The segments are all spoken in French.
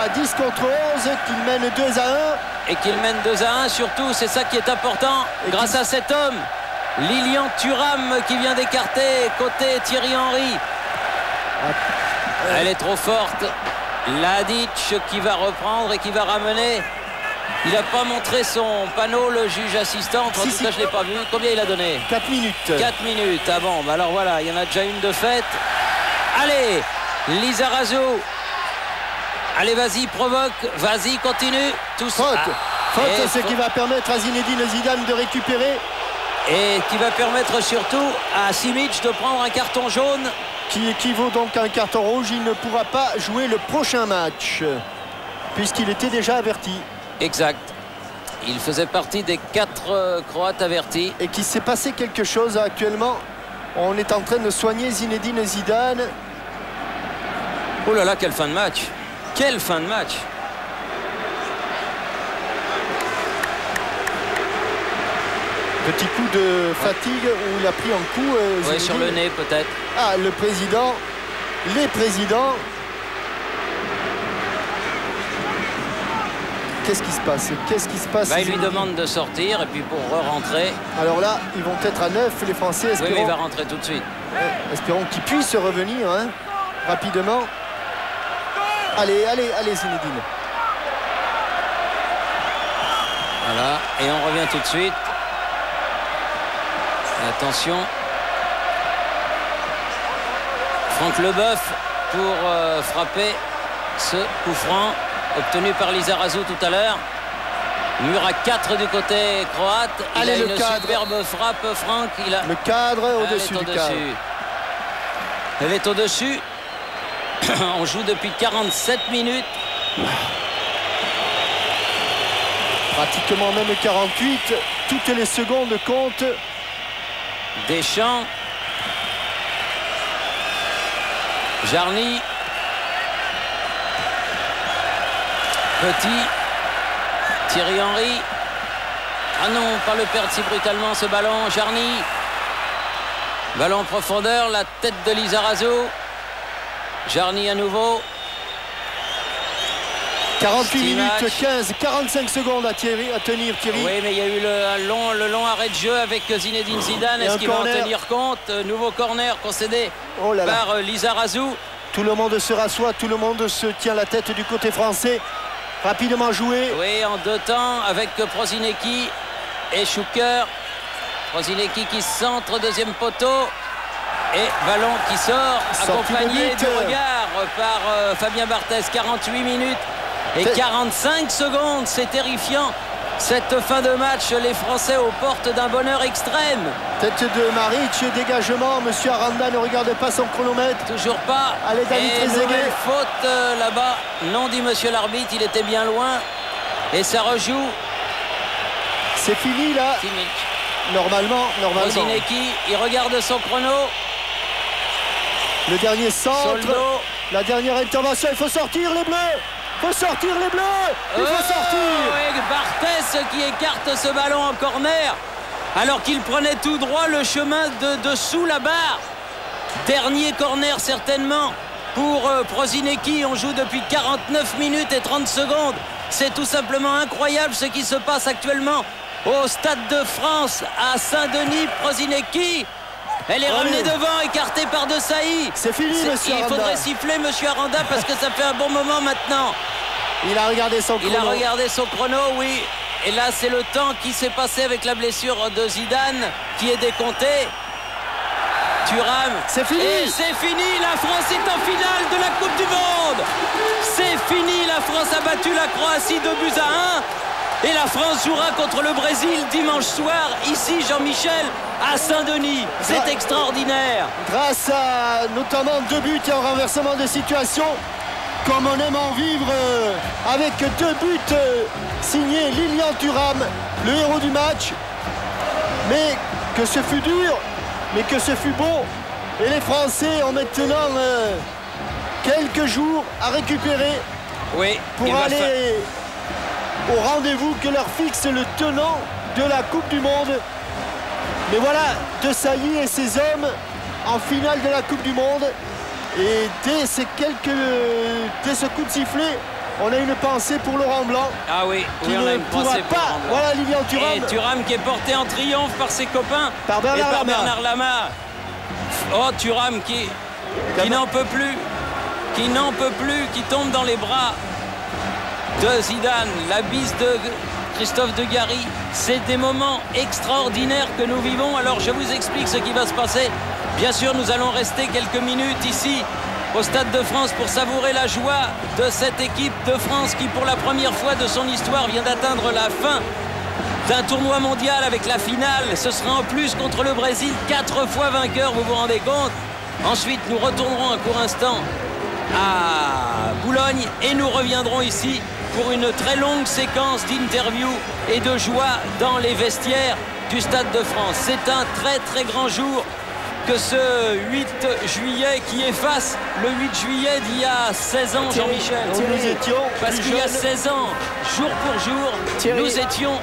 à 10 contre 11, qu'il mène 2-1. Et qu'il mène 2-1, surtout, c'est ça qui est important, grâce à cet homme, Lilian Thuram, qui vient d'écarter côté Thierry Henry. Elle est trop forte. Ladic qui va reprendre et qui va ramener. Il n'a pas montré son panneau, le juge assistant. En tout cas, je ne l'ai pas vu. Combien il a donné? 4 minutes. 4 minutes. Ah bon, bah alors voilà, il y en a déjà une de faite. Allez, Lizarazu. Allez, vas-y, provoque. Vas-y, continue. Tous. Faute, ce qui va permettre à Zinedine Zidane de récupérer. Et qui va permettre surtout à Simic de prendre un carton jaune. Qui équivaut donc à un carton rouge. Il ne pourra pas jouer le prochain match, puisqu'il était déjà averti. Exact. Il faisait partie des 4 Croates avertis. Et qu'il s'est passé quelque chose actuellement. On est en train de soigner Zinedine Zidane. Oh là là, quelle fin de match. Quelle fin de match. Petit coup de fatigue où il a pris un coup. Oui, sur le nez peut-être. Ah, le président. Les présidents. Qu'est-ce qui se passe? Qu'est-ce qui se passe? Il lui demande de sortir et puis pour re-rentrer. Alors là, ils vont être à 9, les Français. Oui, mais il va rentrer tout de suite. Espérons qu'il puisse revenir hein, rapidement. Allez, allez, allez Zinedine. Voilà, et on revient tout de suite. Attention. Franck Leboeuf pour frapper ce coup franc obtenu par Lizarazu tout à l'heure. Mur à 4 du côté croate. Il a une superbe frappe, Franck. Le cadre au-dessus du cadre. Elle est au-dessus. On joue depuis 47 minutes. Pratiquement même 48. Toutes les secondes comptent. Deschamps. Jarny. Petit. Thierry Henry. Ah non, pas le perdre si brutalement ce ballon. Jarny. Ballon en profondeur, la tête de Lizarazu. Jarny à nouveau. 48 minutes 15, 45 secondes à tenir Thierry. Oui, mais il y a eu le long arrêt de jeu avec Zinedine Zidane. Est-ce qu'il va en tenir compte? Nouveau corner concédé par Lizarazu. Tout le monde se rassoit, tout le monde se tient la tête du côté français. Rapidement joué. Oui, en 2 temps avec Prosinecki et Schuker. Prosinecki qui centre, deuxième poteau. Et ballon qui sort, accompagné du regard par Fabien Barthez. 48 minutes et 45 secondes. C'est terrifiant. Cette fin de match, les Français aux portes d'un bonheur extrême. Tête de Maric, dégagement. Monsieur Aranda ne regarde pas son chronomètre. Toujours pas. Allez, David Trezeguet. Faute là-bas. Non, dit monsieur l'arbitre, il était bien loin. Et ça rejoue. C'est fini là. Simic. Normalement. Prosinecki, il regarde son chrono. Le dernier centre. Soldo. La dernière intervention. Il faut sortir les Bleus. Il faut sortir les Bleus. Il faut sortir. Et Barthez qui écarte ce ballon en corner. Alors qu'il prenait tout droit le chemin de dessous la barre. Dernier corner certainement pour Prosinecki. On joue depuis 49 minutes et 30 secondes. C'est tout simplement incroyable ce qui se passe actuellement au Stade de France à Saint-Denis. Prosinecki. Elle est ramenée devant, écartée par Desailly. C'est fini, monsieur Aranda. Il faudrait siffler monsieur Aranda parce que ça fait un bon moment maintenant. Il a regardé son chrono. Il a regardé son chrono, oui. Et là, c'est le temps qui s'est passé avec la blessure de Zidane qui est décompté. Thuram. C'est fini. Et c'est fini. La France est en finale de la Coupe du Monde. C'est fini. La France a battu la Croatie 2-1. Et la France jouera contre le Brésil dimanche soir, ici, Jean-Michel, à Saint-Denis. C'est extraordinaire. Grâce à notamment 2 buts et un renversement de situation, comme on aime en vivre, avec 2 buts signés Lilian Thuram, le héros du match. Mais que ce fut dur, mais que ce fut beau. Et les Français ont maintenant quelques jours à récupérer pour aller au rendez-vous que leur fixe le tenant de la Coupe du Monde. Mais voilà, Desailly et ses hommes en finale de la Coupe du Monde. Et dès ce coup de sifflet, On a une pensée pour Laurent Blanc. Ah oui, qui on a ne une pourra pensée pour pas. Laurent Blanc. Voilà Lilian Thuram. Et Thuram qui est porté en triomphe par ses copains. Par Bernard et par Lama. Bernard Lama. Oh, Thuram qui n'en peut plus. Qui n'en peut plus, qui tombe dans les bras de Zidane. La bise de Christophe Dugarry. C'est des moments extraordinaires que nous vivons. Alors je vous explique ce qui va se passer. Bien sûr, nous allons rester quelques minutes ici au Stade de France pour savourer la joie de cette équipe de France qui, pour la première fois de son histoire, vient d'atteindre la fin d'un tournoi mondial avec la finale. Ce sera en plus contre le Brésil, 4 fois vainqueur, vous vous rendez compte? Ensuite, nous retournerons un court instant à Boulogne et nous reviendrons ici pour une très longue séquence d'interviews et de joie dans les vestiaires du Stade de France. C'est un très très grand jour que ce 8 juillet qui efface le 8 juillet d'il y a 16 ans, Jean-Michel. Nous étions Parce qu'il y a 16 ans, jour pour jour, nous étions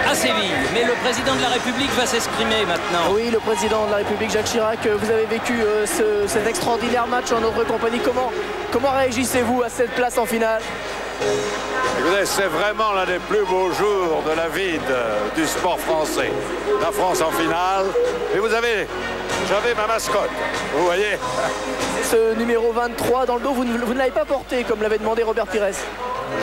à Séville. Mais le président de la République va s'exprimer maintenant. Oui, le président de la République, Jacques Chirac, vous avez vécu cet extraordinaire match en notre compagnie. Comment réagissez-vous à cette place en finale? Écoutez, c'est vraiment l'un des plus beaux jours de la vie du sport français. La France en finale. Et j'avais ma mascotte, vous voyez. Ce numéro 23 dans le dos, vous ne l'avez pas porté comme l'avait demandé Robert Pires.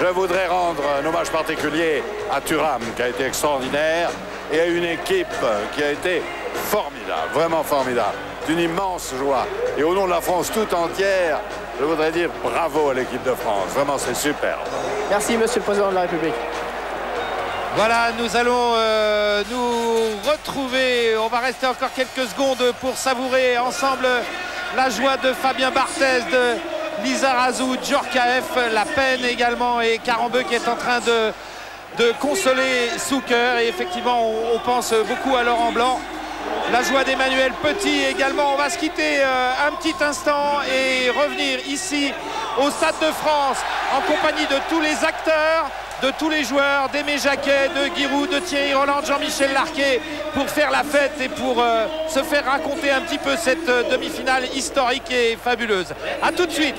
Je voudrais rendre un hommage particulier à Thuram, qui a été extraordinaire, et à une équipe qui a été formidable, vraiment formidable, d'une immense joie. Et au nom de la France tout entière, je voudrais dire bravo à l'équipe de France. Vraiment, c'est superbe. Merci, monsieur le président de la République. Voilà, nous allons nous retrouver. On va rester encore quelques secondes pour savourer ensemble la joie de Fabien Barthez, de Lizarazu, Djorkaeff, La Peine également et Karembeu qui est en train de consoler Souker. Et effectivement, on pense beaucoup à Laurent Blanc. La joie d'Emmanuel Petit également. On va se quitter un petit instant et revenir ici au Stade de France en compagnie de tous les acteurs, de tous les joueurs, d'Aimé Jacquet, de Giroud, de Thierry Roland, de Jean-Michel Larquet, pour faire la fête et pour se faire raconter un petit peu cette demi-finale historique et fabuleuse. A tout de suite.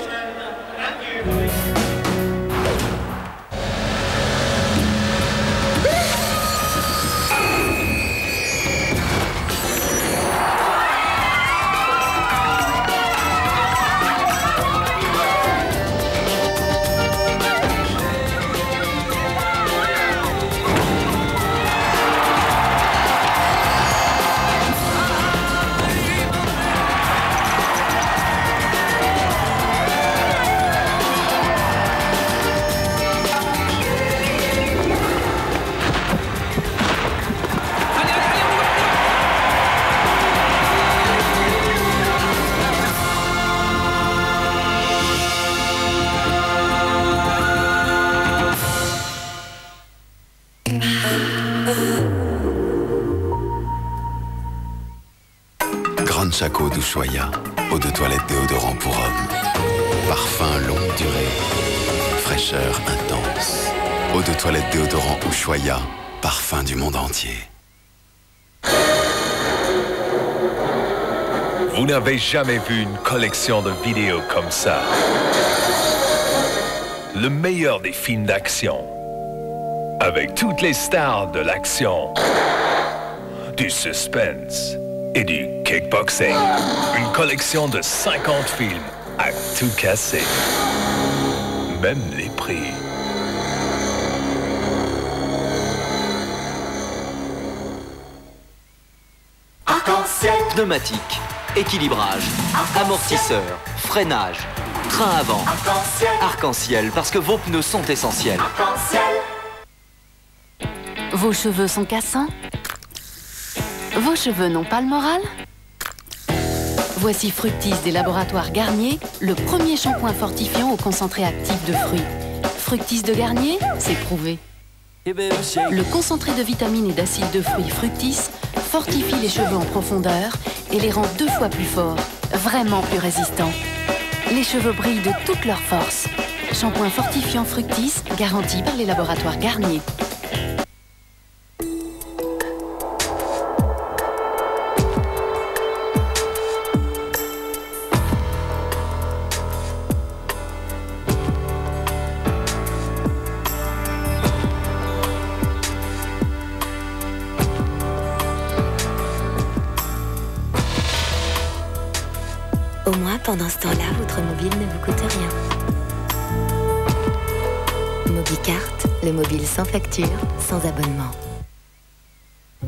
Grande Chaco d'Ushuaïa, eau de toilette déodorant pour hommes. Parfum longue durée, fraîcheur intense. Eau de toilette déodorant Ushuaïa, parfum du monde entier. Vous n'avez jamais vu une collection de vidéos comme ça. Le meilleur des films d'action. Avec toutes les stars de l'action, du suspense et du kickboxing. Une collection de 50 films à tout casser. Même les prix. Arc-en-ciel. Pneumatique, équilibrage, amortisseur, freinage, train avant. Arc-en-ciel, parce que vos pneus sont essentiels. Vos cheveux sont cassants? Vos cheveux n'ont pas le moral? Voici Fructis des laboratoires Garnier, le premier shampoing fortifiant au concentré actif de fruits. Fructis de Garnier, c'est prouvé. Le concentré de vitamines et d'acides de fruits Fructis fortifie les cheveux en profondeur et les rend 2 fois plus forts, vraiment plus résistants. Les cheveux brillent de toute leur force. Shampoing fortifiant Fructis, garanti par les laboratoires Garnier. Pendant ce temps-là, votre mobile ne vous coûte rien. Mobicart, le mobile sans facture, sans abonnement.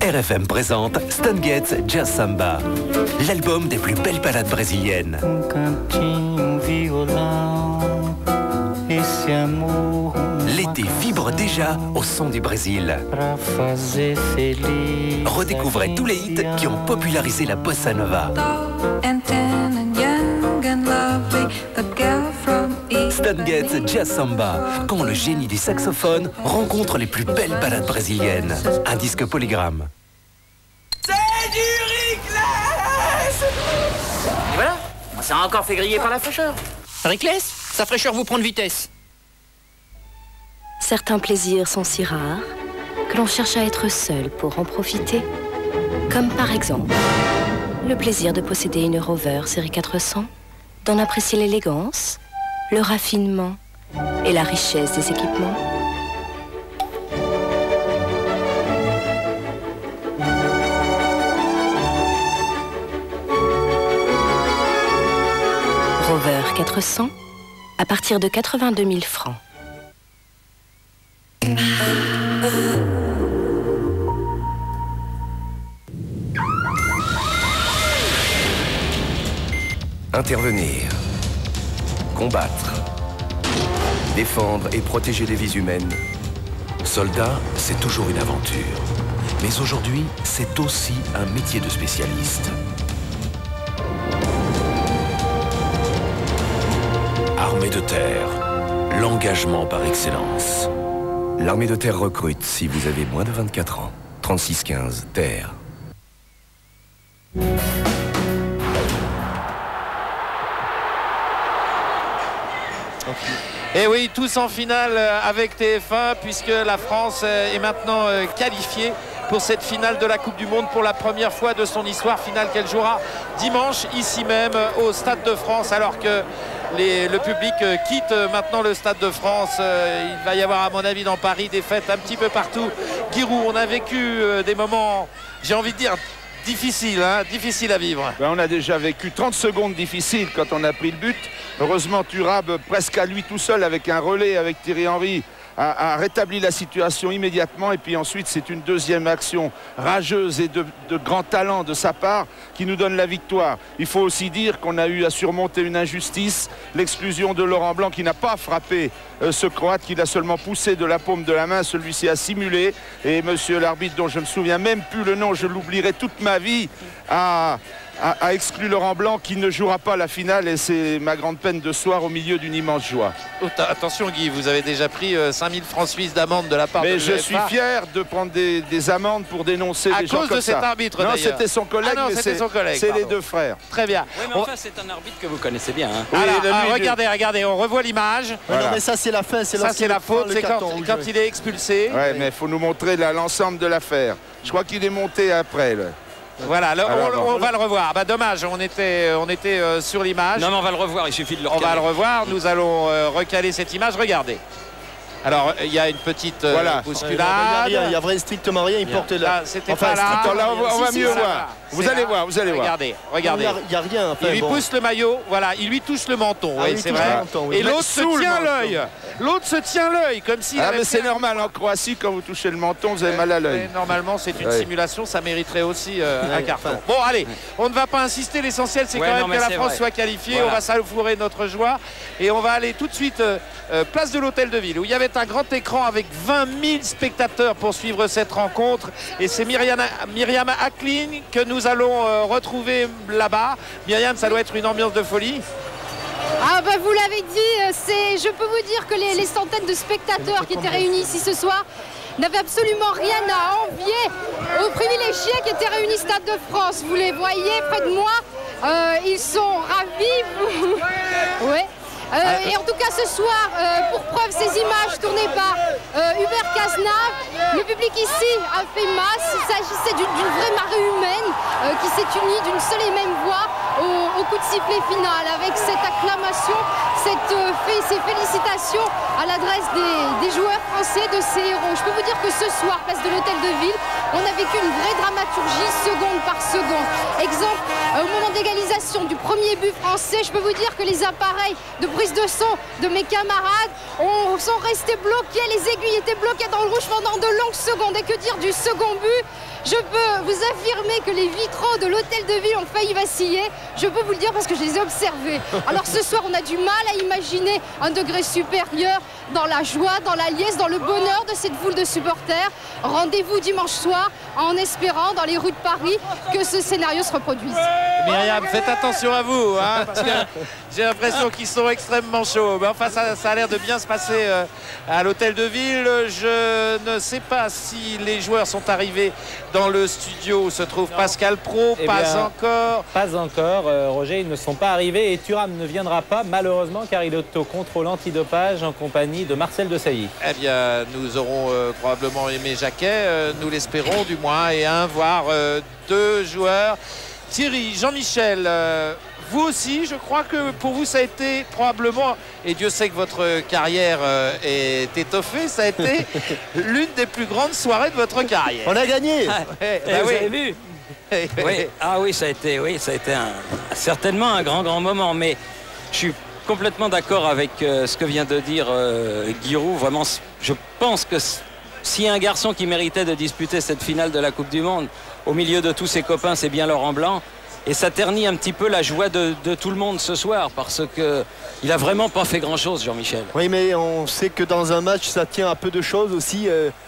RFM présente Stan Getz Jazz Samba, l'album des plus belles ballades brésiliennes. L'été vibre déjà au son du Brésil. Redécouvrez tous les hits qui ont popularisé la bossa nova. Stan Getz Jazz Samba, quand le génie du saxophone rencontre les plus belles ballades brésiliennes. Un disque Polygram. C'est du Rickless! Et voilà, on s'est encore fait griller par la fraîcheur. Rickless, sa fraîcheur vous prend de vitesse. Certains plaisirs sont si rares que l'on cherche à être seul pour en profiter. Comme par exemple, le plaisir de posséder une Rover série 400, d'en apprécier l'élégance, le raffinement et la richesse des équipements. Rover 400, à partir de 82 000 francs. Intervenir, combattre, défendre et protéger les vies humaines. Soldat, c'est toujours une aventure. Mais aujourd'hui, c'est aussi un métier de spécialiste. Armée de terre, l'engagement par excellence. L'armée de terre recrute si vous avez moins de 24 ans. 3615, terre. Et oui, tous en finale avec TF1 puisque la France est maintenant qualifiée pour cette finale de la Coupe du Monde pour la première fois de son histoire, finale qu'elle jouera dimanche ici même au Stade de France alors que le public quitte maintenant le Stade de France. Il va y avoir à mon avis dans Paris des fêtes un petit peu partout. Giroud, on a vécu des moments, j'ai envie de dire, difficile, hein, difficile à vivre. Ben, on a déjà vécu 30 secondes difficiles quand on a pris le but. Heureusement, Thuram, presque à lui tout seul, avec un relais avec Thierry Henry, a rétabli la situation immédiatement. Et puis ensuite, c'est une deuxième action rageuse et de grand talent de sa part qui nous donne la victoire. Il faut aussi dire qu'on a eu à surmonter une injustice, l'exclusion de Laurent Blanc qui n'a pas frappé ce Croate, qui l'a seulement poussé de la paume de la main. Celui-ci a simulé. Et monsieur l'arbitre, dont je ne me souviens même plus le nom, je l'oublierai toute ma vie, a exclu Laurent Blanc qui ne jouera pas la finale, et c'est ma grande peine de soir au milieu d'une immense joie. Attention Guy, vous avez déjà pris 5000 francs suisses d'amende de la part de l'UEFA. Mais je suis fier de prendre des amendes pour dénoncer des gens comme ça. À cause de cet arbitre d'ailleurs. Non, c'était son collègue, mais c'est les deux frères. Très bien. Oui, mais enfin, c'est un arbitre que vous connaissez bien. Hein. Oui, regardez, on revoit l'image. Voilà. Non, mais ça c'est la fin, c'est la faute, c'est quand il est expulsé. Ouais, mais il faut nous montrer l'ensemble de l'affaire. Je crois qu'il est monté après. Là. Voilà, on va le revoir. Bah, dommage, on était sur l'image. Non, mais on va le revoir, il suffit de le recaler. On va le revoir, nous allons recaler cette image. Regardez. Alors, il y a une petite bousculade. Il n'y a strictement rien, il porte là. C'était pas là. On va mieux voir. Vous allez voir. Regardez. Il n'y a rien. Il lui pousse le maillot, voilà, il lui touche le menton, oui, c'est vrai. Et l'autre se tient l'œil. L'autre se tient l'œil, comme si. Ah, mais c'est normal, en Croatie, quand vous touchez le menton, vous avez mal à l'œil. Normalement, c'est une simulation, ça mériterait aussi un carton. Bon, allez, on ne va pas insister, l'essentiel, c'est quand même que la France soit qualifiée. Voilà. On va savourer notre joie. Et on va aller tout de suite place de l'Hôtel de Ville, où il y avait un grand écran avec 20 000 spectateurs pour suivre cette rencontre. Et c'est Myriam Acklin que nous allons retrouver là-bas. Myriam, ça doit être une ambiance de folie. Ah bah vous l'avez dit, je peux vous dire que les centaines de spectateurs qui étaient réunis ici ce soir n'avaient absolument rien à envier aux privilégiés qui étaient réunis au Stade de France. Vous les voyez près de moi, ils sont ravis. Ouais. Et en tout cas ce soir, pour preuve ces images tournées par Hubert Cazenave, le public ici a fait masse. Il s'agissait d'une vraie marée humaine qui s'est unie d'une seule et même voix au coup de sifflet final, avec cette acclamation, ces félicitations à l'adresse des joueurs français, de ces héros. Je peux vous dire que ce soir, place de l'Hôtel de Ville, on a vécu une vraie dramaturgie seconde par seconde. Exemple, au moment de l'égalisation du premier but français. Je peux vous dire que les appareils de prise de son de mes camarades sont restés bloqués, les aiguilles étaient bloquées dans le rouge pendant de longues secondes. Et que dire du second but? Je peux vous affirmer que les vitraux de l'hôtel de ville ont failli vaciller. Je peux vous le dire parce que je les ai observés. Alors ce soir, on a du mal à imaginer un degré supérieur dans la joie, dans la liesse, dans le bonheur de cette foule de supporters. Rendez-vous dimanche soir en espérant dans les rues de Paris que ce scénario se reproduise. Myriam, faites attention à vous, hein, parce que j'ai l'impression qu'ils sont extrêmement chauds. Mais enfin, ça a l'air de bien se passer à l'hôtel de ville. Je ne sais pas si les joueurs sont arrivés dans le studio où se trouve Pascal Praud. Encore. Pas encore, Roger, ils ne sont pas arrivés et Thuram ne viendra pas malheureusement car il est au contrôle antidopage en compagnie de Marcel Desailly. Eh bien, nous aurons probablement Aimé Jacquet, nous l'espérons du moins, et voire deux joueurs. Thierry, Jean-Michel, vous aussi, je crois que pour vous ça a été probablement, et Dieu sait que votre carrière est étoffée, ça a été l'une des plus grandes soirées de votre carrière. On a gagné. Vous avez vu? Oui. Ah oui, ça a été certainement un grand moment, mais je suis complètement d'accord avec ce que vient de dire Giroud. Vraiment, je pense que s'il y a un garçon qui méritait de disputer cette finale de la Coupe du Monde au milieu de tous ses copains, c'est bien Laurent Blanc. Et ça ternit un petit peu la joie de tout le monde ce soir parce qu'il n'a vraiment pas fait grand-chose, Jean-Michel. Oui, mais on sait que dans un match, ça tient à peu de choses aussi.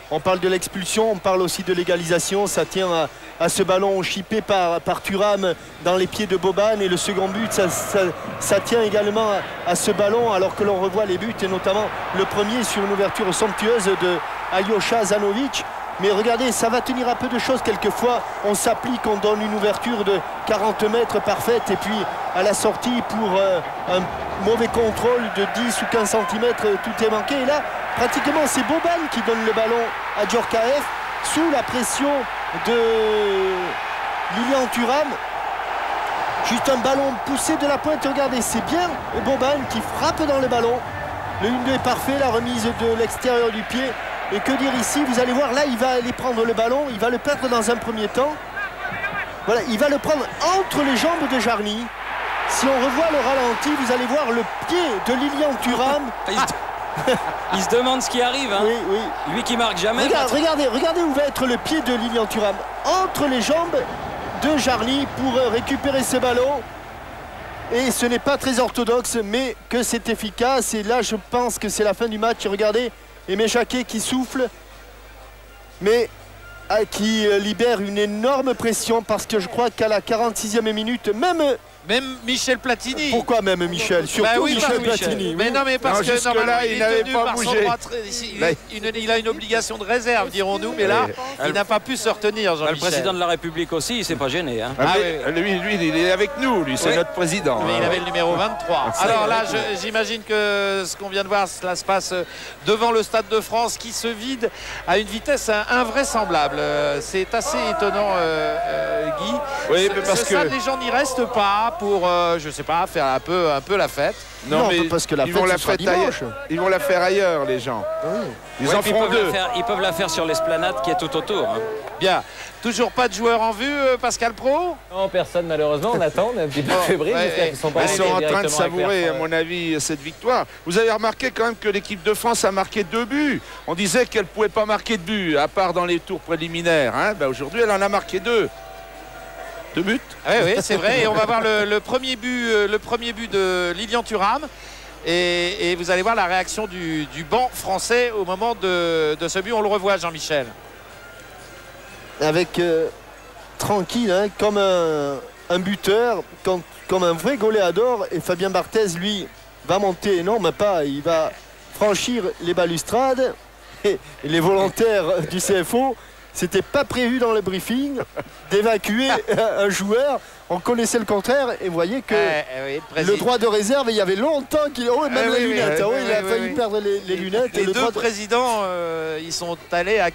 On parle de l'expulsion, on parle aussi de l'égalisation. Ça tient à ce ballon chippé par Thuram dans les pieds de Boban. Et le second but, ça tient également à ce ballon alors que l'on revoit les buts et notamment le premier sur une ouverture somptueuse de Aljosha Zanovic. Mais regardez, ça va tenir à peu de choses. Quelquefois, on s'applique, on donne une ouverture de 40 mètres parfaite. Et puis, à la sortie, pour un mauvais contrôle de 10 ou 15 cm, tout est manqué. Et là, pratiquement, c'est Boban qui donne le ballon à Djorkaeff sous la pression de Lilian Thuram. Juste un ballon poussé de la pointe. Regardez, c'est bien Boban qui frappe dans le ballon. Le 1-2 est parfait, la remise de l'extérieur du pied. Et que dire ici, vous allez voir, là, il va aller prendre le ballon, il va le perdre dans un premier temps. Voilà, il va le prendre entre les jambes de Jarny. Si on revoit le ralenti, vous allez voir le pied de Lilian Thuram. Il se demande ce qui arrive, hein. Oui. Lui qui marque jamais. Regardez où va être le pied de Lilian Thuram. Entre les jambes de Jarny pour récupérer ce ballon. Et ce n'est pas très orthodoxe, mais que c'est efficace. Et là, je pense que c'est la fin du match. Regardez. Aimé Jacquet qui souffle, mais qui libère une énorme pression parce que je crois qu'à la 46e minute, même Michel Platini. Pourquoi même Michel? Surtout Michel Platini. Mais non, mais parce que normalement, il n'avait pas bougé. Il a une obligation de réserve, dirons-nous, mais là, il n'a pas pu se retenir, Jean-Michel. Le président de la République aussi, il ne s'est pas gêné. Hein. Lui, il est avec nous, c'est notre président. Mais il avait le numéro 23. Alors là, j'imagine que ce qu'on vient de voir, cela se passe devant le Stade de France qui se vide à une vitesse invraisemblable. C'est assez étonnant, Guy. Oui, parce que les gens n'y restent pas pour, je sais pas, faire un peu la fête. Non, mais parce que ils vont la faire ailleurs, les gens. Ils en feront deux. Ils peuvent la faire sur l'esplanade qui est tout autour. Hein. Bien. Toujours pas de joueurs en vue, Pascal Praud? Non, personne malheureusement. On attend, on est un petit peu fébrile. Ils sont en train de savourer, à mon avis, cette victoire. Vous avez remarqué quand même que l'équipe de France a marqué 2 buts. On disait qu'elle ne pouvait pas marquer de buts, à part dans les tours préliminaires. Hein. Aujourd'hui, elle en a marqué 2. 2 buts. Oui, c'est vrai. Et on va voir le premier but de Lilian Thuram. Et vous allez voir la réaction du banc français au moment de ce but. On le revoit, Jean-Michel. Avec tranquille, hein, comme un buteur, comme un vrai goléador. Et Fabien Barthez, lui, va monter. Non, mais pas. Il va franchir les balustrades. Et les volontaires du CFO, c'était pas prévu dans le briefing d'évacuer un joueur. On connaissait le contraire et vous voyez que le droit de réserve, il y avait longtemps qu'il... Oh, et même les lunettes. Il a failli perdre les lunettes. Les deux présidents, ils sont allés à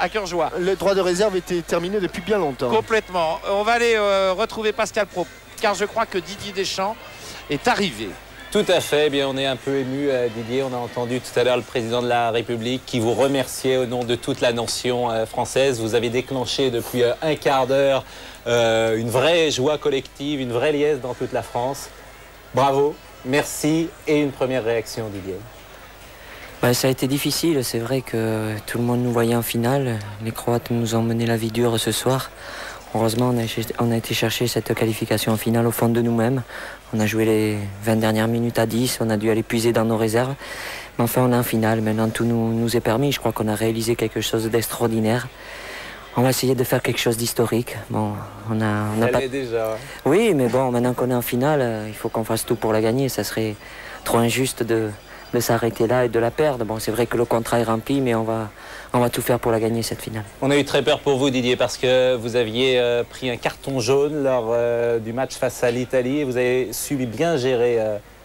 cœur joie. Le droit de réserve était terminé depuis bien longtemps. Complètement. On va aller retrouver Pascal Praud, car je crois que Didier Deschamps est arrivé. Tout à fait, eh bien, on est un peu ému, Didier. On a entendu tout à l'heure le président de la République qui vous remerciait au nom de toute la nation française. Vous avez déclenché depuis un quart d'heure une vraie joie collective, une vraie liesse dans toute la France. Bravo, merci et une première réaction, Didier. Ça a été difficile, c'est vrai que tout le monde nous voyait en finale. Les Croates nous ont mené la vie dure ce soir. Heureusement, on a été chercher cette qualification en finale au fond de nous-mêmes. On a joué les 20 dernières minutes à 10, on a dû aller puiser dans nos réserves. Mais enfin, on est en finale, maintenant tout nous est permis. Je crois qu'on a réalisé quelque chose d'extraordinaire. On va essayer de faire quelque chose d'historique. Bon, on a pas... déjà. Oui, mais bon, maintenant qu'on est en finale, il faut qu'on fasse tout pour la gagner. Ça serait trop injuste de s'arrêter là et de la perdre. Bon, c'est vrai que le contrat est rempli, mais on va tout faire pour la gagner, cette finale. On a eu très peur pour vous, Didier, parce que vous aviez pris un carton jaune lors du match face à l'Italie et vous avez su bien gérer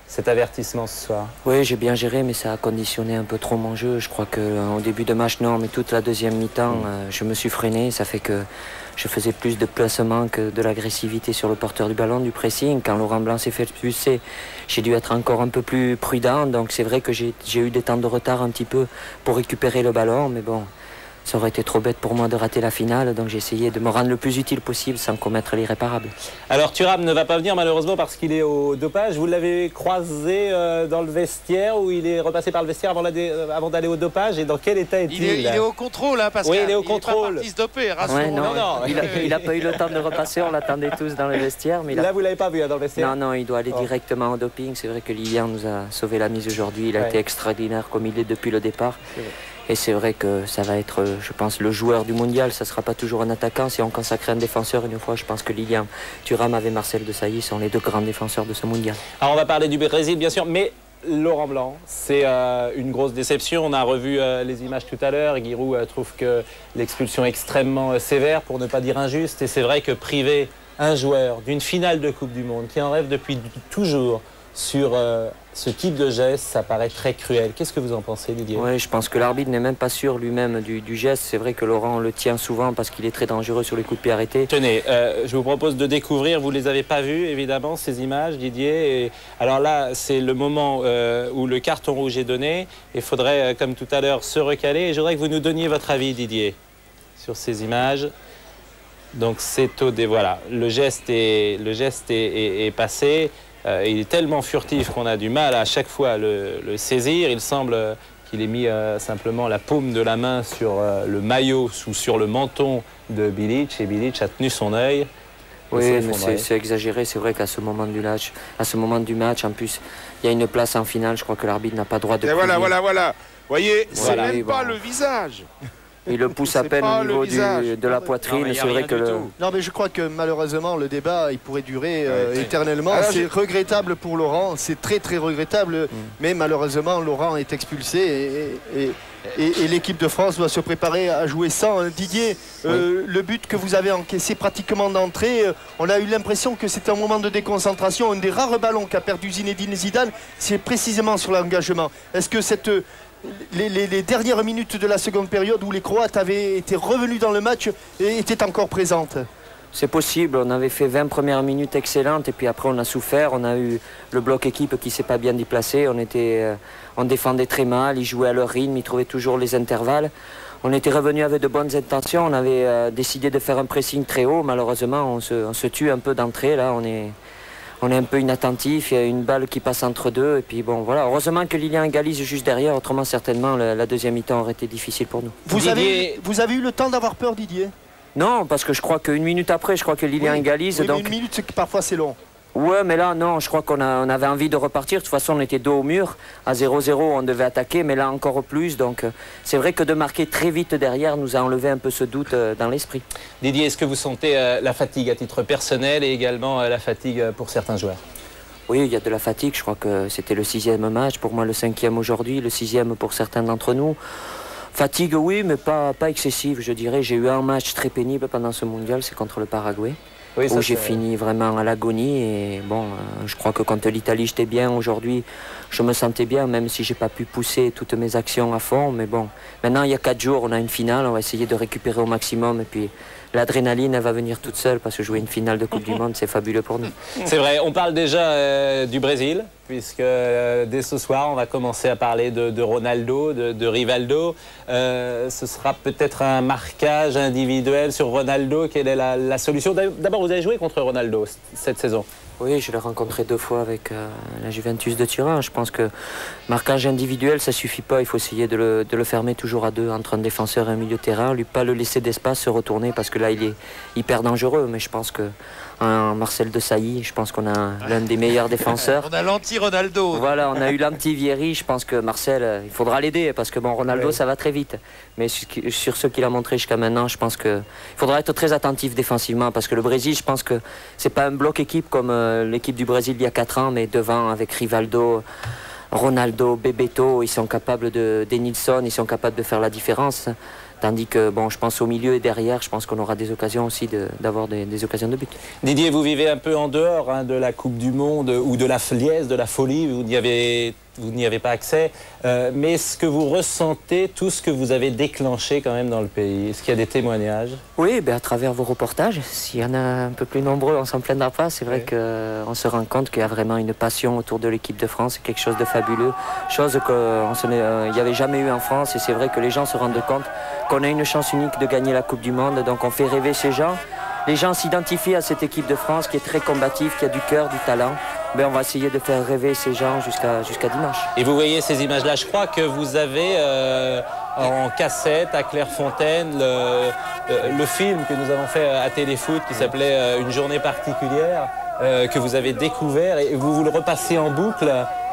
cet avertissement ce soir. Oui, j'ai bien géré, mais ça a conditionné un peu trop mon jeu. Je crois qu'au début de match, non, mais toute la deuxième mi-temps, je me suis freiné. Ça fait que je faisais plus de placements que de l'agressivité sur le porteur du ballon, du pressing. Quand Laurent Blanc s'est fait expulser, j'ai dû être encore un peu plus prudent. Donc c'est vrai que j'ai eu des temps de retard un petit peu pour récupérer le ballon. Mais bon, ça aurait été trop bête pour moi de rater la finale. Donc j'ai essayé de me rendre le plus utile possible sans commettre l'irréparable. Alors Thuram ne va pas venir malheureusement parce qu'il est au dopage. Vous l'avez croisé dans le vestiaire ou il est repassé par le vestiaire avant d'aller au dopage? Et dans quel état est-il? Il est au contrôle, hein, parce oui, il est au contrôle. Il n'est pas parti se doper, ouais, non, il n'a pas eu le temps de repasser, on l'attendait tous dans le vestiaire. Mais là, vous ne l'avez pas vu dans le vestiaire? Non, il doit aller directement au doping. C'est vrai que Lilian nous a sauvé la mise aujourd'hui. Il a été extraordinaire comme il est depuis le départ. Et c'est vrai que ça va être, je pense, le joueur du mondial. Ça ne sera pas toujours un attaquant. Si on consacrait un défenseur une fois, je pense que Lilian Thuram avec Marcel Desailly sont les deux grands défenseurs de ce mondial. Alors on va parler du Brésil, bien sûr, mais Laurent Blanc, c'est une grosse déception. On a revu les images tout à l'heure. Giroud trouve que l'expulsion est extrêmement sévère, pour ne pas dire injuste. Et c'est vrai que priver un joueur d'une finale de Coupe du Monde, qui en rêve depuis toujours, sur ce type de geste, ça paraît très cruel. Qu'est-ce que vous en pensez, Didier? Oui, je pense que l'arbitre n'est même pas sûr lui-même du geste. C'est vrai que Laurent le tient souvent parce qu'il est très dangereux sur les coups de pied arrêtés. Tenez, je vous propose de découvrir, vous ne les avez pas vues évidemment, ces images, Didier. Et alors là, c'est le moment où le carton rouge est donné. Il faudrait, comme tout à l'heure, se recaler. Et je voudrais que vous nous donniez votre avis, Didier, sur ces images. Donc c'est au voilà, le geste est passé. Il est tellement furtif qu'on a du mal à chaque fois le saisir. Il semble qu'il ait mis simplement la paume de la main sur le maillot ou sur le menton de Bilic, et Bilic a tenu son œil. Oui, mais c'est exagéré. C'est vrai qu'à ce moment du match, en plus, il y a une place en finale. Je crois que l'arbitre n'a pas droit de. Et voilà. Vous voyez, c'est même pas le visage. Il le pousse à peine au niveau de la poitrine. C'est vrai que Non, mais je crois que malheureusement, le débat, il pourrait durer éternellement. C'est regrettable pour Laurent. C'est très, très regrettable. Mais malheureusement, Laurent est expulsé et l'équipe de France doit se préparer à jouer sans. Didier, le but que vous avez encaissé pratiquement d'entrée, on a eu l'impression que c'était un moment de déconcentration. Un des rares ballons qu'a perdu Zinedine Zidane, c'est précisément sur l'engagement. Est-ce que les dernières minutes de la seconde période où les Croates avaient été revenus dans le match étaient encore présentes? C'est possible, on avait fait 20 premières minutes excellentes et puis après on a souffert, on a eu le bloc équipe qui ne s'est pas bien déplacé, on défendait très mal, ils jouaient à leur rythme, ils trouvaient toujours les intervalles. On était revenu avec de bonnes intentions, on avait décidé de faire un pressing très haut, malheureusement on se tue un peu d'entrée, là on est un peu inattentif, il y a une balle qui passe entre deux et puis bon voilà, heureusement que Lilian égalise juste derrière, autrement certainement la deuxième mi-temps aurait été difficile pour nous. Vous avez eu le temps d'avoir peur, Didier? Non, parce que je crois qu'une minute après, je crois que Lilian égalise. Oui, donc... mais une minute, parfois c'est long. Ouais, mais là, non, je crois qu'on avait envie de repartir. De toute façon, on était dos au mur. À 0-0, on devait attaquer, mais là, encore plus. Donc, c'est vrai que de marquer très vite derrière nous a enlevé un peu ce doute dans l'esprit. Didier, est-ce que vous sentez la fatigue à titre personnel et également la fatigue pour certains joueurs? Oui, il y a de la fatigue. Je crois que c'était le 6e match. Pour moi, le 5e aujourd'hui, le 6e pour certains d'entre nous. Fatigue, oui, mais pas excessive, je dirais. J'ai eu un match très pénible pendant ce mondial, c'est contre le Paraguay. Oui, où j'ai fini vraiment à l'agonie. Et bon, je crois que quand l'Italie j'étais bien, aujourd'hui, je me sentais bien, même si j'ai pas pu pousser toutes mes actions à fond. Mais bon, maintenant, il y a 4 jours, on a une finale, on va essayer de récupérer au maximum et puis l'adrénaline, elle va venir toute seule parce que jouer une finale de Coupe du Monde, c'est fabuleux pour nous. C'est vrai, on parle déjà du Brésil, puisque dès ce soir, on va commencer à parler de Ronaldo, de Rivaldo. Ce sera peut-être un marquage individuel sur Ronaldo. Quelle est la solution? D'abord, vous avez joué contre Ronaldo cette saison? Oui, je l'ai rencontré 2 fois avec la Juventus de Turin. Je pense que marquage individuel, ça suffit pas. Il faut essayer de le fermer toujours à 2 entre un défenseur et un milieu de terrain. Lui, pas le laisser d'espace, se retourner parce que là, il est hyper dangereux. Mais je pense que Marcel Desailly, je pense qu'on a l'un des meilleurs défenseurs. On a l'anti-Ronaldo. Voilà, on a eu l'anti-Vieri. Je pense que Marcel, il faudra l'aider parce que bon, Ronaldo, ça va très vite. Mais sur ce qu'il a montré jusqu'à maintenant, je pense qu'il faudra être très attentif défensivement parce que le Brésil, je pense que c'est pas un bloc équipe comme l'équipe du Brésil il y a 4 ans, mais devant avec Rivaldo, Ronaldo, Bebeto, ils sont capables Denilson, ils sont capables de faire la différence. Tandis que, bon, je pense au milieu et derrière, je pense qu'on aura des occasions aussi d'avoir des occasions de but. Didier, vous vivez un peu en dehors de la Coupe du Monde ou de la liesse, de la folie, vous n'y avez pas accès. Mais est-ce que vous ressentez tout ce que vous avez déclenché quand même dans le pays? Est-ce qu'il y a des témoignages? Oui, à travers vos reportages, s'il y en a un peu plus nombreux, on s'en plaindra pas. C'est vrai qu'on se rend compte qu'il y a vraiment une passion autour de l'équipe de France. C'est quelque chose de fabuleux, chose qu'il n'y avait jamais eu en France. Et c'est vrai que les gens se rendent compte qu'on a une chance unique de gagner la Coupe du Monde. Donc on fait rêver ces gens. Les gens s'identifient à cette équipe de France qui est très combative, qui a du cœur, du talent. Mais on va essayer de faire rêver ces gens jusqu'à dimanche. Et vous voyez ces images-là, je crois que vous avez en cassette à Clairefontaine le film que nous avons fait à Téléfoot qui s'appelait Une journée particulière, que vous avez découvert et vous le repassez en boucle.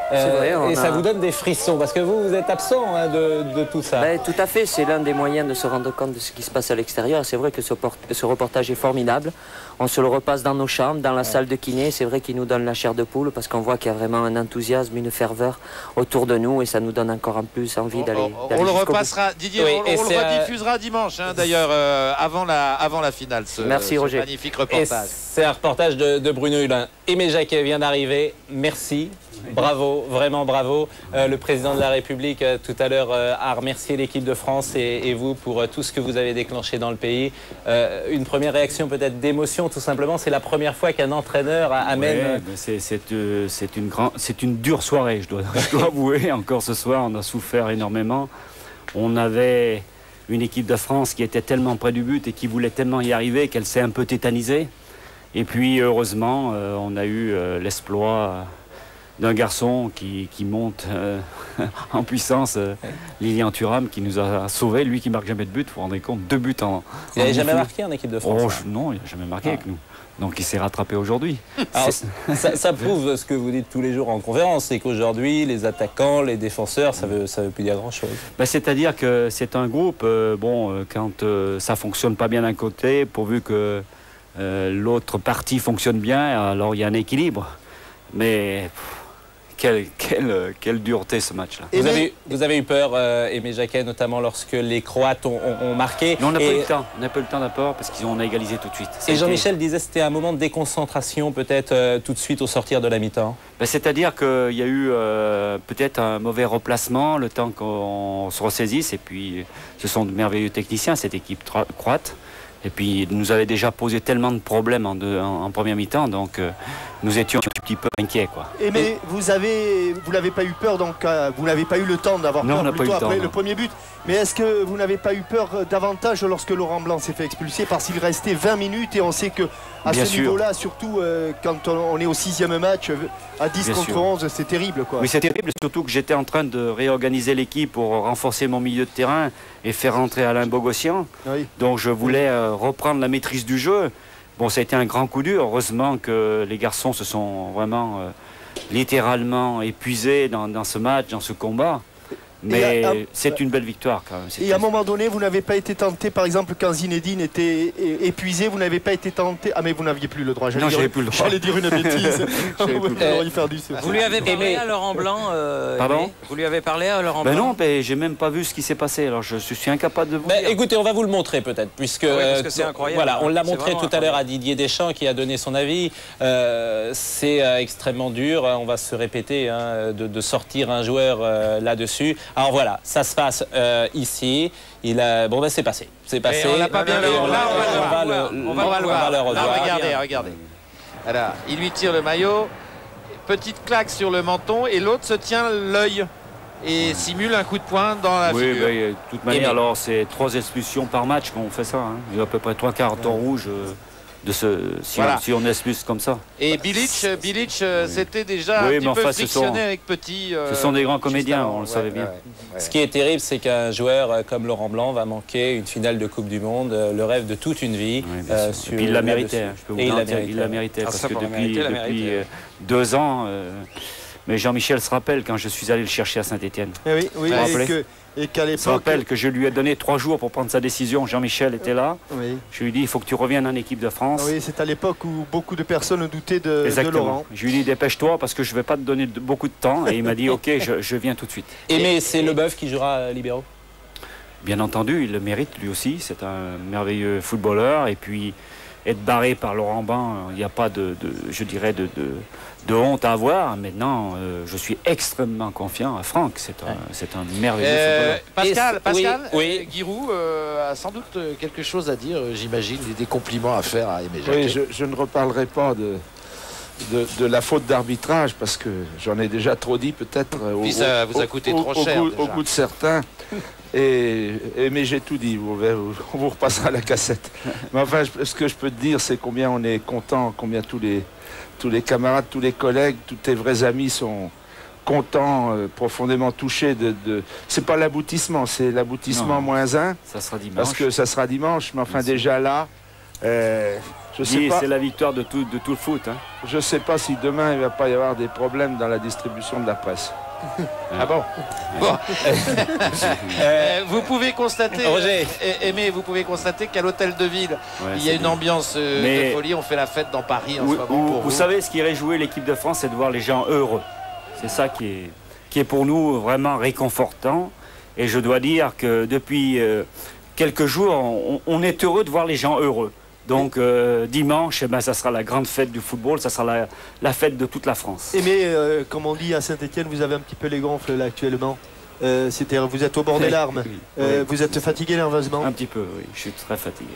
Vrai, et ça vous donne des frissons, parce que vous êtes absent de tout ça. Tout à fait, c'est l'un des moyens de se rendre compte de ce qui se passe à l'extérieur. C'est vrai que ce reportage est formidable. On se le repasse dans nos chambres, dans la salle de kiné. C'est vrai qu'il nous donne la chair de poule, parce qu'on voit qu'il y a vraiment un enthousiasme, une ferveur autour de nous, et ça nous donne encore en plus envie d'aller On le repassera, Didier, on le rediffusera dimanche, d'ailleurs, avant la finale, Merci, Roger. Magnifique reportage. C'est un reportage de Bruno Hulin. Aimé Jacquet vient d'arriver, merci. Bravo, vraiment bravo. Le président de la République tout à l'heure a remercié l'équipe de France et vous pour tout ce que vous avez déclenché dans le pays. Une première réaction peut-être d'émotion tout simplement, c'est la première fois qu'un entraîneur amène... Ouais, c'est une dure soirée, je dois avouer. Encore ce soir, on a souffert énormément. On avait une équipe de France qui était tellement près du but et qui voulait tellement y arriver qu'elle s'est un peu tétanisée. Et puis heureusement, on a eu l'exploit d'un garçon qui monte en puissance, Lilian Thuram, qui nous a sauvés, lui qui marque jamais de but, vous vous rendez compte, 2 buts en... Il n'avait jamais marqué en équipe de France? Non, il n'a jamais marqué avec nous. Donc il s'est rattrapé aujourd'hui. Ça prouve ce que vous dites tous les jours en conférence, c'est qu'aujourd'hui, les attaquants, les défenseurs, ça veut plus dire grand-chose. C'est-à-dire que c'est un groupe, quand ça ne fonctionne pas bien d'un côté, pourvu que l'autre partie fonctionne bien, alors il y a un équilibre. Mais... Quelle dureté ce match-là. Vous avez eu peur, Aimé Jacquet, notamment lorsque les Croates ont marqué. Mais on n'a pas eu le temps. On n'a pas eu le temps d'abord parce qu'on a égalisé tout de suite. Et Jean-Michel disait que c'était un moment de déconcentration peut-être tout de suite au sortir de la mi-temps. C'est-à-dire qu'il y a eu peut-être un mauvais replacement, le temps qu'on se ressaisisse. Et puis ce sont de merveilleux techniciens, cette équipe croate. Et puis, nous avait déjà posé tellement de problèmes en première mi-temps, donc nous étions un petit peu inquiets, quoi. Mais vous n'avez pas eu peur, donc vous n'avez pas eu le temps d'avoir peur plutôt après le premier but. Mais est-ce que vous n'avez pas eu peur davantage lorsque Laurent Blanc s'est fait expulser parce qu'il restait 20 minutes et on sait que à ce niveau-là, surtout quand on est au 6e match, à 10 contre 11, c'est terrible, quoi. Oui, c'est terrible, surtout que j'étais en train de réorganiser l'équipe pour renforcer mon milieu de terrain et faire rentrer Alain Bogossian. Oui. Donc je voulais reprendre la maîtrise du jeu. Bon, ça a été un grand coup dur. Heureusement que les garçons se sont vraiment littéralement épuisés dans ce match, dans ce combat. Mais c'est une belle victoire quand même. Et à un moment donné, vous n'avez pas été tenté, par exemple, quand Zinedine était épuisé, vous n'avez pas été tenté. Ah, mais vous n'aviez plus le droit. Non, j'avais plus le droit. J'allais dire une bêtise. Vous lui avez parlé à Laurent Blanc Pardon? Vous lui avez parlé à Laurent Blanc? Non, j'ai même pas vu ce qui s'est passé. Alors je suis incapable de vous dire. Écoutez, on va vous le montrer peut-être, puisque parce que c'est incroyable. Voilà, on l'a montré tout à l'heure à Didier Deschamps qui a donné son avis. C'est extrêmement dur. On va se répéter de sortir un joueur là-dessus. Alors voilà, ça se passe ici. Bon ben c'est passé. C'est passé. Et on l'a pas bien vu. On va le revoir. Là, regardez. Voilà, il lui tire le maillot. Petite claque sur le menton et l'autre se tient l'œil et simule un coup de poing dans la figure. Oui, de toute manière, alors c'est 3 expulsions par match quand on fait ça. Hein. Il y a à peu près 3 cartons rouges si on expulse comme ça. Et Bilic, c'était déjà un petit peu frictionné avec Petit. Ce sont des grands comédiens, on le savait bien. Ce qui est terrible, c'est qu'un joueur comme Laurent Blanc va manquer une finale de Coupe du Monde, le rêve de toute une vie. Et puis il l'a mérité, je peux vous dire, il l'a mérité. Parce que depuis 2 ans... Mais Jean-Michel se rappelle quand je suis allé le chercher à Saint-Étienne. Oui, et qu'à l'époque... Je me rappelle que je lui ai donné 3 jours pour prendre sa décision. Jean-Michel était là. Oui. Je lui ai dit, il faut que tu reviennes en équipe de France. Oui, c'est à l'époque où beaucoup de personnes doutaient de Laurent. Je lui ai dit, dépêche-toi parce que je ne vais pas te donner beaucoup de temps. Et il m'a dit, ok, je viens tout de suite. Mais c'est Leboeuf qui jouera libéraux? Bien entendu, il le mérite lui aussi. C'est un merveilleux footballeur. Et puis, être barré par Laurent Blanc, il n'y a pas de honte à avoir. Maintenant, je suis extrêmement confiant à Franck. C'est un merveilleux footballeur. Pascal, Giroud a sans doute quelque chose à dire, j'imagine, des compliments à faire à Aimé Jacquet. Oui, je ne reparlerai pas de la faute d'arbitrage parce que j'en ai déjà trop dit peut-être. Puis ça vous a coûté trop cher. Au goût de certains. Mais j'ai tout dit, on vous repassera la cassette. Mais enfin, ce que je peux te dire, c'est combien on est content, combien tous les camarades, tous les collègues, tous tes vrais amis sont contents, profondément touchés c'est pas l'aboutissement, c'est l'aboutissement -1. Ça sera dimanche. Parce que ça sera dimanche, mais enfin déjà là, je sais pas. C'est la victoire de tout le foot. Hein. Je sais pas si demain il va pas y avoir des problèmes dans la distribution de la presse. Ah bon. Vous pouvez constater, Aimé, vous pouvez constater qu'à l'hôtel de ville, il y a une ambiance de folie. On fait la fête dans Paris en ce moment pour vous savez, ce qui réjouit l'équipe de France, c'est de voir les gens heureux. C'est ça qui est pour nous vraiment réconfortant. Et je dois dire que depuis quelques jours, on est heureux de voir les gens heureux. Donc dimanche, ça sera la grande fête du football, ça sera la fête de toute la France. Mais comme on dit à Saint-Étienne, vous avez un petit peu les gonfles là actuellement. Vous êtes au bord des larmes. Vous êtes fatigué nerveusement? Un petit peu, oui. Je suis très fatigué.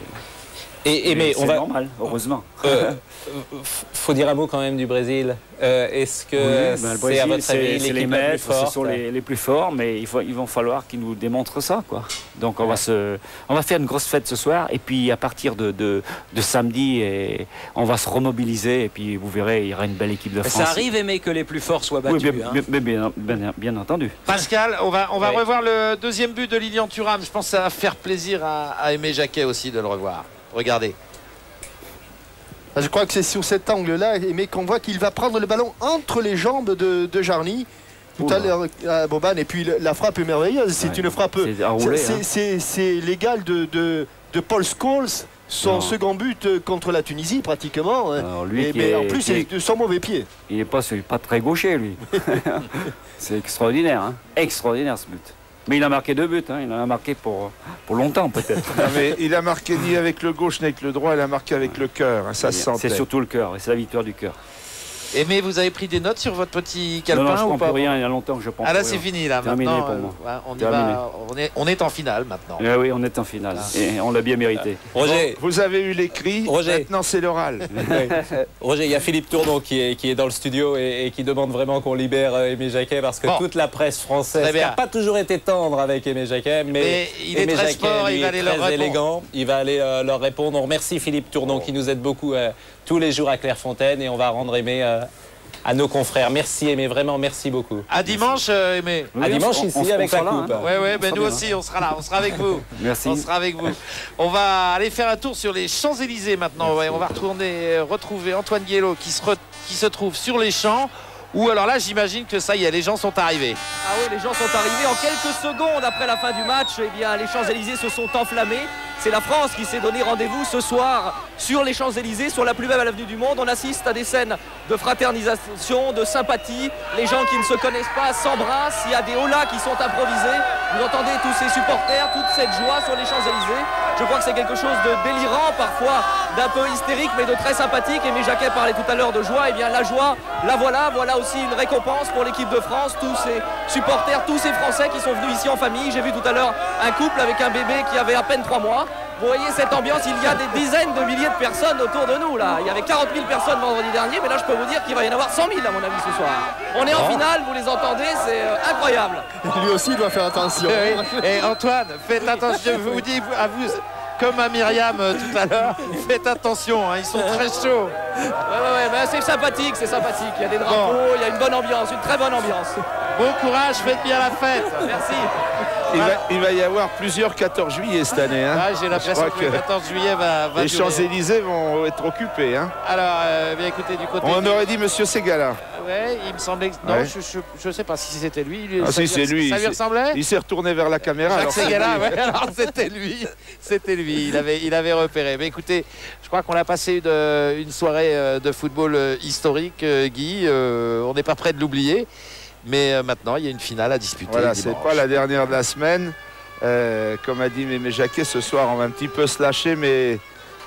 Mais c'est normal, heureusement. Faut dire un mot quand même du Brésil. Est-ce que c'est à votre avis l'équipe la plus forte? Ce sont les plus forts, mais ils vont falloir qu'ils nous démontrent ça, quoi. Donc on va faire une grosse fête ce soir, et puis à partir de samedi, on va se remobiliser, et puis vous verrez, il y aura une belle équipe de France. Ça arrive, Aimé, que les plus forts soient battus. Oui, bien entendu. Pascal, on va revoir le deuxième but de Lilian Thuram. Je pense que ça va faire plaisir à Aimé Jacquet aussi de le revoir. Regardez. Je crois que c'est sur cet angle-là, mais qu'on voit qu'il va prendre le ballon entre les jambes de Jarny. Tout à l'heure, Boban, et puis la frappe est merveilleuse. C'est une frappe. C'est l'égal de Paul Scholes, son second but contre la Tunisie, pratiquement. Mais en plus, c'est de son mauvais pied. Il n'est pas très gaucher, lui. C'est extraordinaire, hein. Extraordinaire ce but. Mais il a marqué 2 buts, il en a marqué pour longtemps peut-être. Mais il a marqué ni avec le gauche ni avec le droit, il a marqué avec le cœur, ça se sentait. C'est surtout le cœur, et c'est la victoire du cœur. Mais vous avez pris des notes sur votre petit calepin? Non, je ne prends plus rien, il y a longtemps que je prends plus rien. Là c'est fini, là, terminé maintenant. Pour moi. On est en finale maintenant. Oui, on est en finale, et on l'a bien mérité. Roger, vous avez eu l'écrit, maintenant c'est l'oral. Roger, il y a Philippe Tournon qui est dans le studio et qui demande vraiment qu'on libère Aimé Jacquet, parce que toute la presse française n'a pas toujours été tendre avec Aimé Jacquet, mais il est très sport, il va aller leur répondre. Élégant, il va aller leur répondre. On remercie Philippe Tournon qui nous aide beaucoup tous les jours à Clairefontaine, et on va rendre Aimé à nos confrères. Merci Aimé, vraiment merci beaucoup. À dimanche Aimé. À dimanche ici avec la coupe. Nous aussi on sera là, on sera avec vous. Merci. On sera avec vous. On va aller faire un tour sur les Champs-Élysées maintenant. On va retrouver Antoine Guélo qui se trouve sur les champs. Ou alors là, j'imagine que ça y est, les gens sont arrivés. Ah oui, les gens sont arrivés. En quelques secondes après la fin du match, les Champs-Élysées se sont enflammés. C'est la France qui s'est donné rendez-vous ce soir sur les Champs-Élysées, sur la plus belle avenue du monde. On assiste à des scènes de fraternisation, de sympathie. Les gens qui ne se connaissent pas s'embrassent. Il y a des hollas qui sont improvisés. Vous entendez tous ces supporters, toute cette joie sur les Champs-Élysées. Je crois que c'est quelque chose de délirant, parfois d'un peu hystérique, mais de très sympathique. Aimé Jacquet parlait tout à l'heure de joie. Et bien la joie, la voilà. Voilà aussi une récompense pour l'équipe de France. Tous ces supporters, tous ces Français qui sont venus ici en famille. J'ai vu tout à l'heure un couple avec un bébé qui avait à peine 3 mois. Vous voyez cette ambiance, il y a des dizaines de milliers de personnes autour de nous là. Il y avait 40 000 personnes vendredi dernier, mais là je peux vous dire qu'il va y en avoir 100 000 à mon avis ce soir. On est en finale, vous les entendez, c'est incroyable. Lui aussi doit faire attention. Et Antoine, faites attention, je vous dis à vous, comme à Myriam tout à l'heure, faites attention, hein, ils sont très chauds. Ouais, ben c'est sympathique, il y a des drapeaux, il y a une bonne ambiance, une très bonne ambiance. Bon courage, faites bien la fête. Merci. Il va y avoir plusieurs 14 juillet cette année. Hein. J'ai l'impression que le 14 juillet va les durer. Champs-Élysées vont être occupés. Hein. Alors, bien écoutez, du côté... On aurait dit Monsieur Ségala. Ouais, il me semblait que... Non, ouais. je ne sais pas si c'était lui. Ah si, c'est lui. Ça lui ressemblait? Il s'est retourné vers la caméra. Jacques Ségala, ouais, alors c'était lui. C'était lui, il avait repéré. Mais écoutez, je crois qu'on a passé une soirée de football historique, Guy. On n'est pas prêt de l'oublier. Mais maintenant, il y a une finale à disputer. Voilà, c'est pas la dernière de la semaine. Comme a dit Mémé Jacquet, ce soir, on va un petit peu se lâcher, mais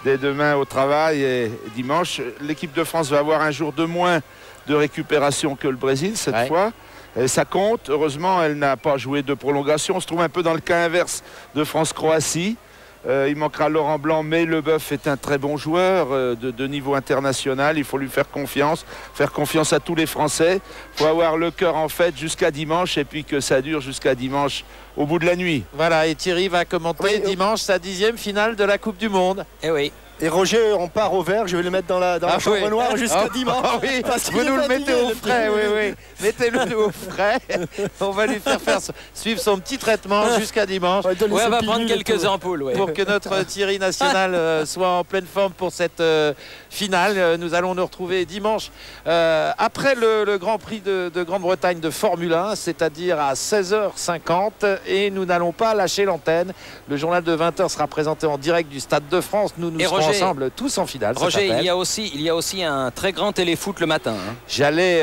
dès demain au travail et dimanche, l'équipe de France va avoir un jour de moins de récupération que le Brésil cette fois. Et ça compte. Heureusement, elle n'a pas joué de prolongation. On se trouve un peu dans le cas inverse de France-Croatie. Il manquera Laurent Blanc, mais Leboeuf est un très bon joueur de niveau international. Il faut lui faire confiance à tous les Français. Il faut avoir le cœur en fête jusqu'à dimanche et puis que ça dure jusqu'à dimanche au bout de la nuit. Voilà, et Thierry va commenter dimanche sa 10e finale de la Coupe du Monde. Eh oui. Et Roger, on part au vert, je vais le mettre dans la chambre noire jusqu'à dimanche. Oui, vous nous le mettez au frais, oui. Mettez-le au frais. On va lui faire suivre son petit traitement jusqu'à dimanche. Ouais, on va prendre quelques ampoules. Ouais. Pour que notre Thierry national soit en pleine forme pour cette finale. Nous allons nous retrouver dimanche après le Grand Prix de Grande-Bretagne de Formule 1, c'est-à-dire à 16h50. Et nous n'allons pas lâcher l'antenne. Le journal de 20h sera présenté en direct du Stade de France. Nous serons ensemble tous en finale. Roger, il y a aussi un très grand téléfoot le matin. Hein. J'allais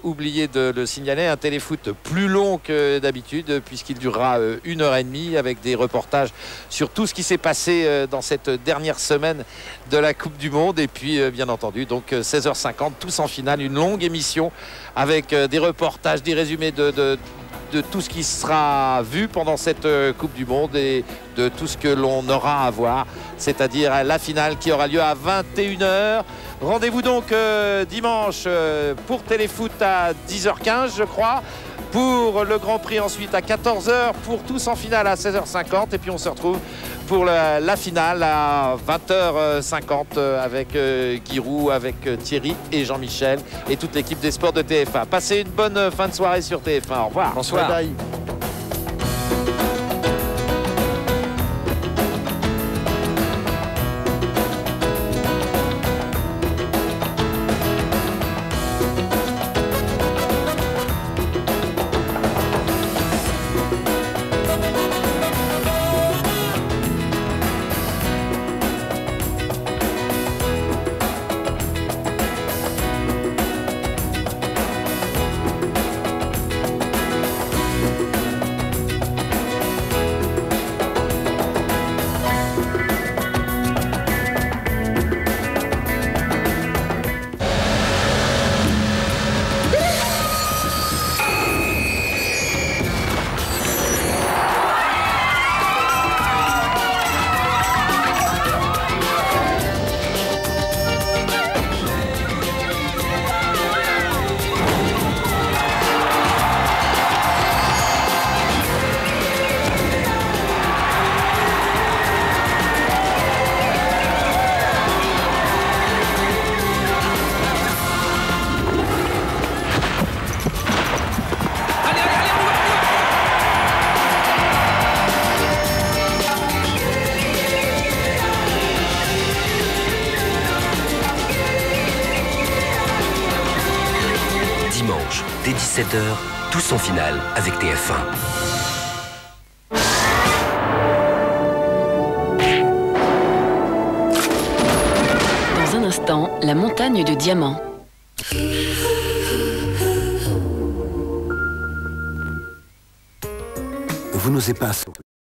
oublier de le signaler, un téléfoot plus long que d'habitude puisqu'il durera 1h30 avec des reportages sur tout ce qui s'est passé dans cette dernière semaine de la Coupe du Monde et puis bien entendu donc 16h50 tous en finale, une longue émission avec des reportages, des résumés de tout ce qui sera vu pendant cette Coupe du Monde et de tout ce que l'on aura à voir, c'est-à-dire la finale qui aura lieu à 21h. Rendez-vous donc dimanche pour Téléfoot à 10h15 je crois, pour le Grand Prix ensuite à 14h, pour tous en finale à 16h50 et puis on se retrouve pour la finale à 20h50 avec Giroud, avec Thierry et Jean-Michel et toute l'équipe des sports de TF1. Passez une bonne fin de soirée sur TF1. Au revoir. Bonsoir. Bye bye. Dès 17h, tous en finale avec TF1. Dans un instant, la montagne de diamants. vous n'osez pas.